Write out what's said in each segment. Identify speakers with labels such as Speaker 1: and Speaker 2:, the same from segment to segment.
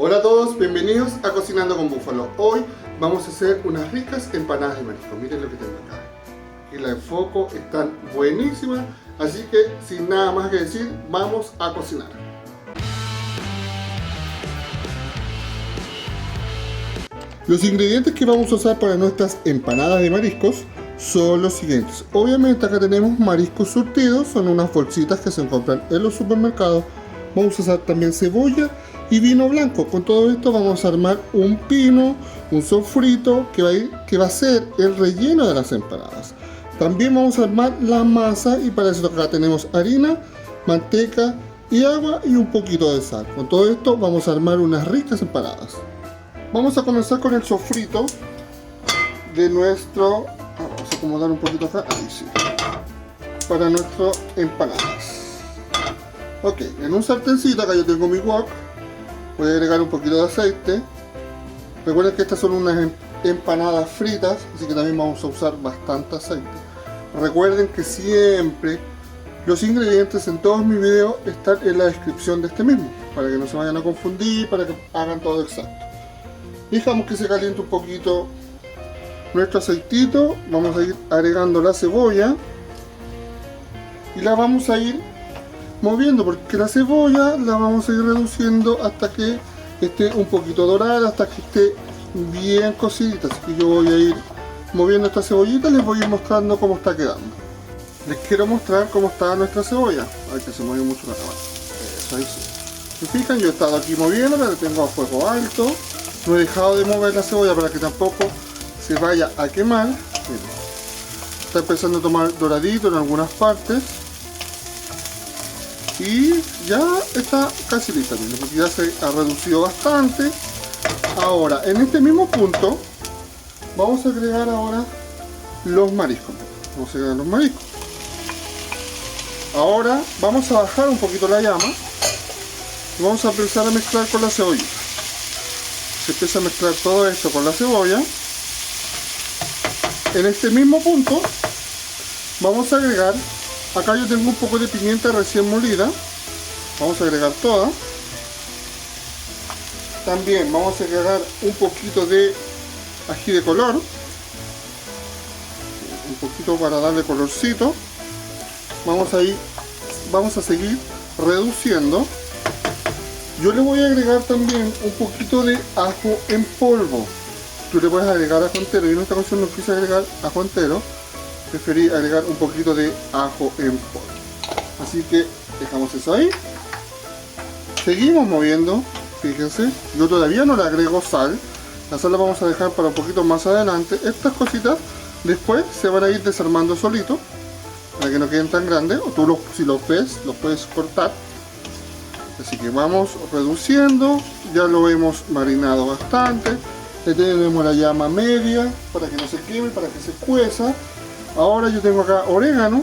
Speaker 1: Hola a todos, bienvenidos a Cocinando con Búfalo. Hoy vamos a hacer unas ricas empanadas de marisco. Miren lo que tengo acá. Y la enfoco, están buenísimas. Así que sin nada más que decir, vamos a cocinar. Los ingredientes que vamos a usar para nuestras empanadas de mariscos son los siguientes. Obviamente acá tenemos mariscos surtidos, son unas bolsitas que se encuentran en los supermercados. Vamos a usar también cebolla y vino blanco. Con todo esto vamos a armar un pino, un sofrito que va a ser el relleno de las empanadas. También vamos a armar la masa y para eso acá tenemos harina, manteca y agua y un poquito de sal. Con todo esto vamos a armar unas ricas empanadas. Vamos a comenzar con el sofrito de nuestro... Vamos a acomodar un poquito acá, ahí sí. Para nuestras empanadas. Ok, en un sartencito, acá yo tengo mi wok. Voy a agregar un poquito de aceite. Recuerden que estas son unas empanadas fritas, así que también vamos a usar bastante aceite. Recuerden que siempre los ingredientes en todos mis videos están en la descripción de este mismo, para que no se vayan a confundir, para que hagan todo exacto. Dejamos que se caliente un poquito nuestro aceitito. Vamos a ir agregando la cebolla y la vamos a ir moviendo, porque la cebolla la vamos a ir reduciendo hasta que esté un poquito dorada, hasta que esté bien cocidita. Así que yo voy a ir moviendo esta cebollita y les voy a ir mostrando cómo está quedando. Les quiero mostrar cómo está nuestra cebolla. Ay, que se mueve mucho la cámara. Eso, ahí sí. ¿Se fijan? Yo he estado aquí moviéndola, la tengo a fuego alto. No he dejado de mover la cebolla para que tampoco se vaya a quemar. Miren, está empezando a tomar doradito en algunas partes. Y ya está casi lista, miren, porque ya se ha reducido bastante. Ahora, en este mismo punto, vamos a agregar ahora los mariscos. Vamos a agregar los mariscos. Ahora vamos a bajar un poquito la llama y vamos a empezar a mezclar con la cebollita. Se empieza a mezclar todo esto con la cebolla. En este mismo punto vamos a agregar, acá yo tengo un poco de pimienta recién molida, vamos a agregar toda. También vamos a agregar un poquito de ají de color, un poquito para darle colorcito. Vamos a seguir reduciendo. Yo le voy a agregar también un poquito de ajo en polvo. Tú le puedes agregar ajo entero. Yo en esta ocasión no quise agregar ajo entero, preferí agregar un poquito de ajo en polvo. Así que dejamos eso ahí. Seguimos moviendo. Fíjense, yo todavía no le agrego sal. La sal la vamos a dejar para un poquito más adelante. Estas cositas después se van a ir desarmando solito, para que no queden tan grandes. O tú si los ves, los puedes cortar. Así que vamos reduciendo. Ya lo hemos marinado bastante. Le tenemos la llama media para que no se queme, para que se cueza. Ahora yo tengo acá orégano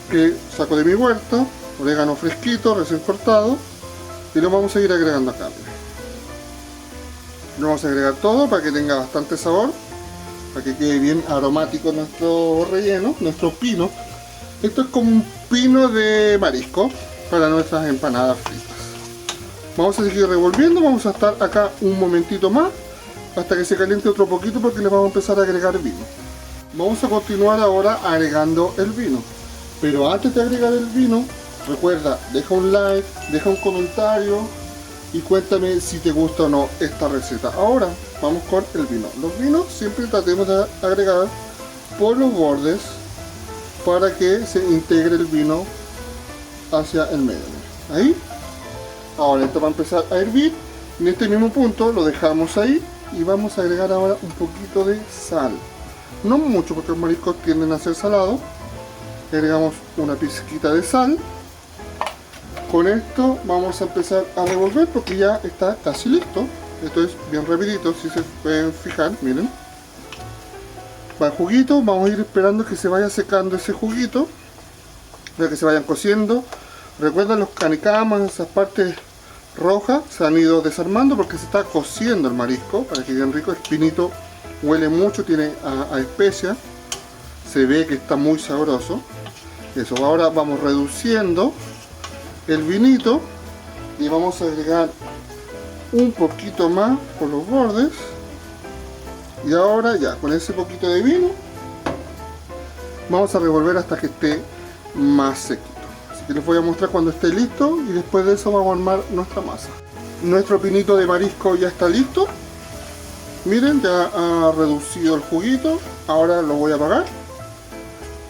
Speaker 1: que saco de mi huerta, orégano fresquito, recién cortado, y lo vamos a ir agregando acá. Lo vamos a agregar todo para que tenga bastante sabor, para que quede bien aromático nuestro relleno, nuestro pino. Esto es como un pino de marisco para nuestras empanadas fritas. Vamos a seguir revolviendo, vamos a estar acá un momentito más hasta que se caliente otro poquito, porque le vamos a empezar a agregar vino. Vamos a continuar ahora agregando el vino, pero antes de agregar el vino, recuerda, deja un like, deja un comentario y cuéntame si te gusta o no esta receta. Ahora vamos con el vino. Los vinos siempre tratemos de agregar por los bordes para que se integre el vino hacia el medio. Ahí. Ahora esto va a empezar a hervir. En este mismo punto lo dejamos ahí y vamos a agregar ahora un poquito de sal. No mucho, porque los mariscos tienden a ser salados. Agregamos una pizquita de sal. Con esto vamos a empezar a revolver porque ya está casi listo. Esto es bien rapidito, si se pueden fijar, miren. Va el juguito, vamos a ir esperando que se vaya secando ese juguito, para que se vayan cociendo. Recuerden, los canicamas, esas partes rojas se han ido desarmando porque se está cociendo el marisco, para que quede rico. Espinito, huele mucho, tiene a especia, se ve que está muy sabroso. Eso, ahora vamos reduciendo el vinito y vamos a agregar un poquito más por los bordes. Y ahora ya, con ese poquito de vino, vamos a revolver hasta que esté más sequito. Así que les voy a mostrar cuando esté listo y después de eso vamos a armar nuestra masa. Nuestro pinito de marisco ya está listo. Miren, ya ha reducido el juguito. Ahora lo voy a apagar.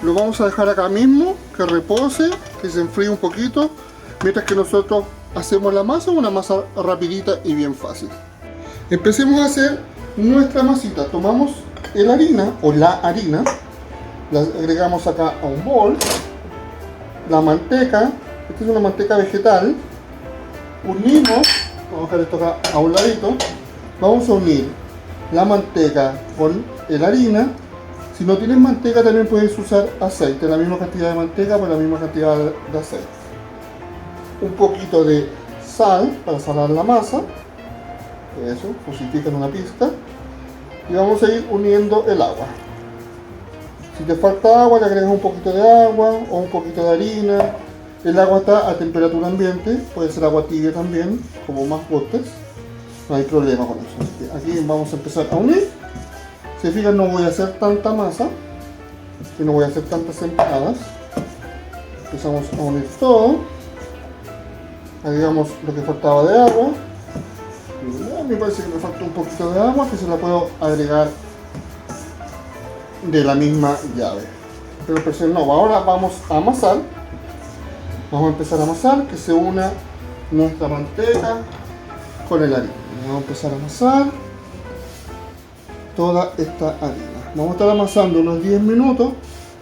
Speaker 1: Lo vamos a dejar acá mismo, que repose, que se enfríe un poquito, mientras que nosotros hacemos la masa, una masa rapidita y bien fácil. Empecemos a hacer nuestra masita. Tomamos la harina, la agregamos acá a un bol. La manteca, esta es una manteca vegetal. Unimos, vamos a dejar esto acá a un ladito. Vamos a unir la manteca con la harina. Si no tienes manteca también puedes usar aceite, la misma cantidad de manteca por la misma cantidad de aceite. Un poquito de sal para salar la masa, eso, fusifica en una pizca. Y vamos a ir uniendo el agua. Si te falta agua le agregas un poquito de agua o un poquito de harina. El agua está a temperatura ambiente, puede ser agua tibia también, como más gustes. No hay problema con eso. Así que aquí vamos a empezar a unir. Si fijan, no voy a hacer tanta masa, que no voy a hacer tantas empanadas. Empezamos a unir todo. Agregamos lo que faltaba de agua. Me parece que me falta un poquito de agua, que se la puedo agregar de la misma llave. Pero presión no. Ahora vamos a amasar. Vamos a empezar a amasar, que se una nuestra manteca con el harina. Vamos a empezar a amasar toda esta harina. Vamos a estar amasando unos 10 minutos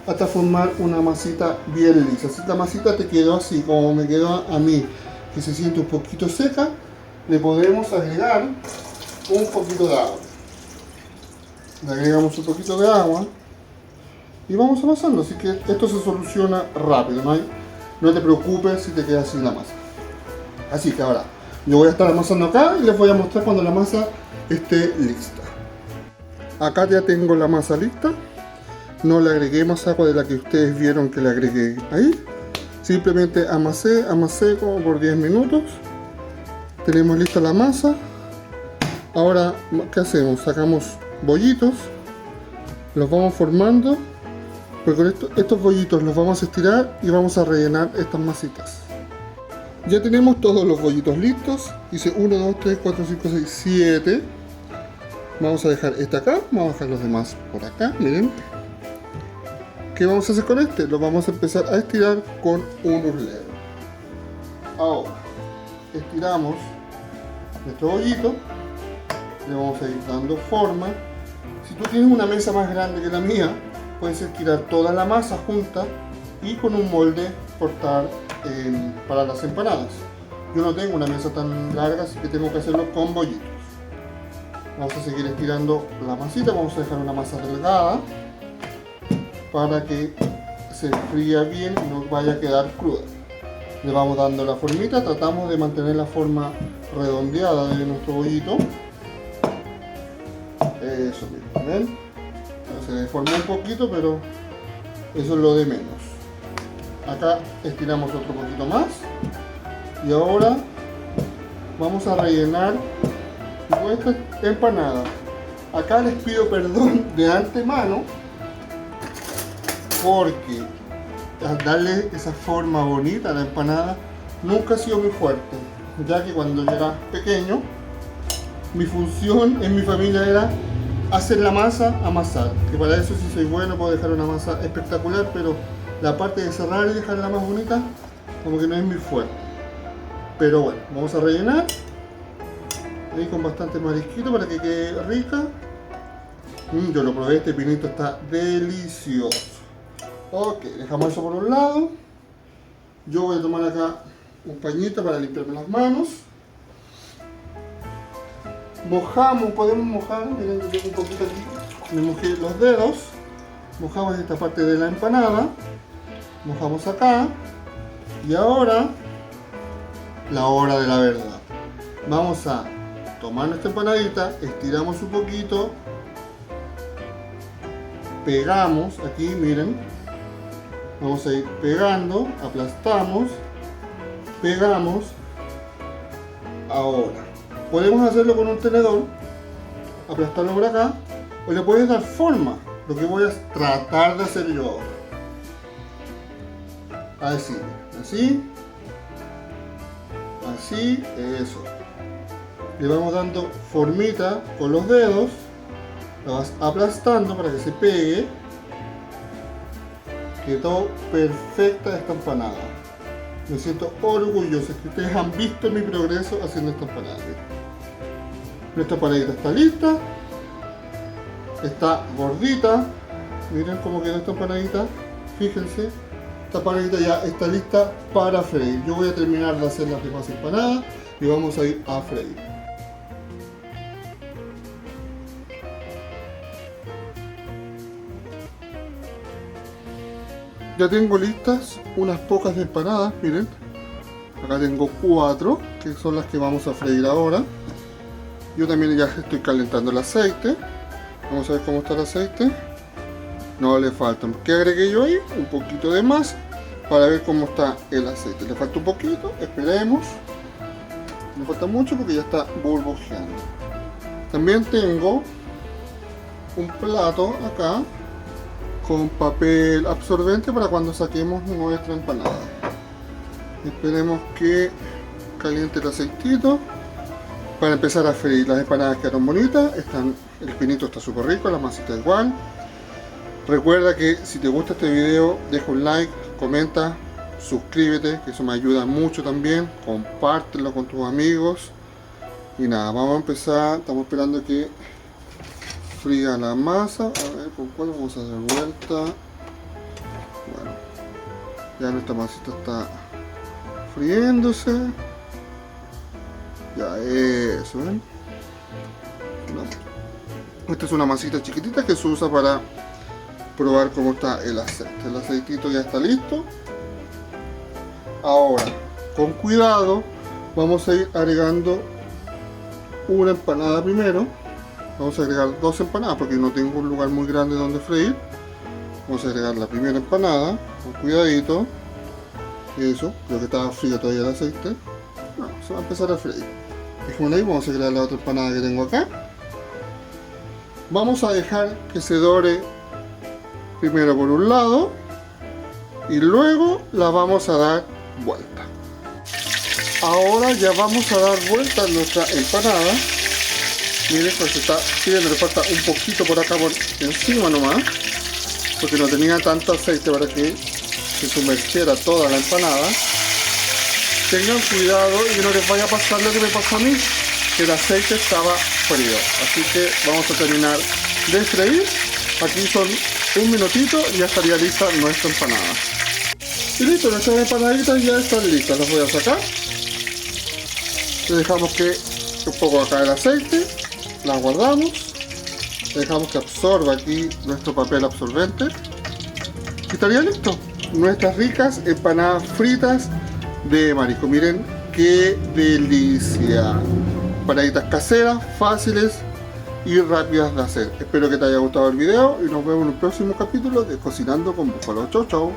Speaker 1: hasta formar una masita bien lisa. Si la masita te quedó así como me quedó a mí, que se siente un poquito seca, le podemos agregar un poquito de agua. Le agregamos un poquito de agua y vamos amasando. Así que esto se soluciona rápido, no te preocupes si te queda así la masa. Así que ahora yo voy a estar amasando acá y les voy a mostrar cuando la masa esté lista. Acá ya tengo la masa lista. No le agregué más agua de la que ustedes vieron que le agregué ahí. Simplemente amasé como por 10 minutos. Tenemos lista la masa. Ahora, ¿qué hacemos? Sacamos bollitos. Los vamos formando. Pues con estos bollitos los vamos a estirar y vamos a rellenar estas masitas. Ya tenemos todos los bollitos listos. Hice 1, 2, 3, 4, 5, 6, 7. Vamos a dejar este acá, vamos a dejar los demás por acá, miren. ¿Qué vamos a hacer con este? Lo vamos a empezar a estirar con un hurlero. Ahora, estiramos nuestro bollito, le vamos a ir dando forma. Si tú tienes una mesa más grande que la mía, puedes estirar toda la masa junta y con un molde cortar para las empanadas. Yo no tengo una mesa tan larga, así que tengo que hacerlo con bollitos. Vamos a seguir estirando la masita, vamos a dejar una masa delgada para que se fría bien y no vaya a quedar cruda. Le vamos dando la formita, tratamos de mantener la forma redondeada de nuestro bollito. Eso mismo, ¿ven? Se deformó un poquito, pero eso es lo de menos. Acá estiramos otro poquito más y ahora vamos a rellenar nuestra empanada. Acá les pido perdón de antemano porque al darle esa forma bonita a la empanada nunca ha sido muy fuerte, ya que cuando yo era pequeño mi función en mi familia era hacer la masa, amasar, que para eso sí soy bueno, puedo dejar una masa espectacular, pero la parte de cerrar y dejarla más bonita como que no es muy fuerte. Pero bueno, vamos a rellenar ahí con bastante marisquito para que quede rica. Yo lo probé, este pinito está delicioso. Ok, dejamos eso por un lado. Yo voy a tomar acá un pañito para limpiarme las manos. Mojamos, podemos mojar, miren, yo tengo un poquito aquí, me mojé los dedos. Mojamos esta parte de la empanada. Mojamos acá. Y ahora, la hora de la verdad. Vamos a tomar nuestra empanadita, estiramos un poquito, pegamos aquí, miren, vamos a ir pegando, aplastamos, pegamos. Ahora Podemos hacerlo con un tenedor, aplastarlo por acá, o le puedes dar forma, lo que voy a tratar de hacer yo ahora. Así, así, así, eso. Le vamos dando formita con los dedos, la vas aplastando para que se pegue. Quedó perfecta esta empanada. Me siento orgulloso, es que ustedes han visto mi progreso haciendo esta empanada. Nuestra empanadita está lista, está gordita. Miren cómo quedó esta empanadita, fíjense. Esta empanadita ya está lista para freír. Yo voy a terminar de hacer las demás empanadas y vamos a ir a freír. Ya tengo listas unas pocas empanadas, miren. Acá tengo 4, que son las que vamos a freír ahora. Yo también ya estoy calentando el aceite. Vamos a ver cómo está el aceite. No le falta. ¿Qué agregué yo ahí? Un poquito de más para ver cómo está el aceite. Le falta un poquito, esperemos. No falta mucho porque ya está burbujeando. También tengo un plato acá con papel absorbente para cuando saquemos nuestra empanada. Esperemos que caliente el aceitito para empezar a freír. Las empanadas quedaron bonitas, el pinito está súper rico, la masita igual. Recuerda que si te gusta este video, deja un like, comenta, suscríbete, que eso me ayuda mucho también. Compártelo con tus amigos. Y nada, vamos a empezar. Estamos esperando que fría la masa. A ver con cuál vamos a dar vuelta. Bueno, ya nuestra masita está friéndose. Ya eso, ¿ven? No. Esta es una masita chiquitita que se usa para probar cómo está el aceite. El aceitito ya está listo. Ahora, con cuidado, vamos a ir agregando una empanada primero. Vamos a agregar 2 empanadas porque no tengo un lugar muy grande donde freír. Vamos a agregar la primera empanada con cuidadito. Eso, creo que estaba frío todavía el aceite. No, se va a empezar a freír. Dejémoslo ahí, vamos a agregar la otra empanada que tengo acá. Vamos a dejar que se dore primero por un lado y luego la vamos a dar vuelta. Ahora ya vamos a dar vuelta a nuestra empanada. Miren, pues está friendo, le falta un poquito por acá por encima nomás, porque no tenía tanto aceite para que se sumergiera toda la empanada. Tengan cuidado y que no les vaya a pasar lo que me pasó a mí, que el aceite estaba frío. Así que vamos a terminar de freír. Aquí son un minutito y ya estaría lista nuestra empanada. Y listo, nuestras empanaditas ya están listas. Las voy a sacar. Le dejamos que un poco acá el aceite. Las guardamos. Dejamos que absorba aquí nuestro papel absorbente. Y estaría listo. Nuestras ricas empanadas fritas de marisco. Miren qué delicia. Empanaditas caseras, fáciles y rápidas de hacer. Espero que te haya gustado el video y nos vemos en un próximo capítulo de Cocinando con Búfalo. Chau, chau.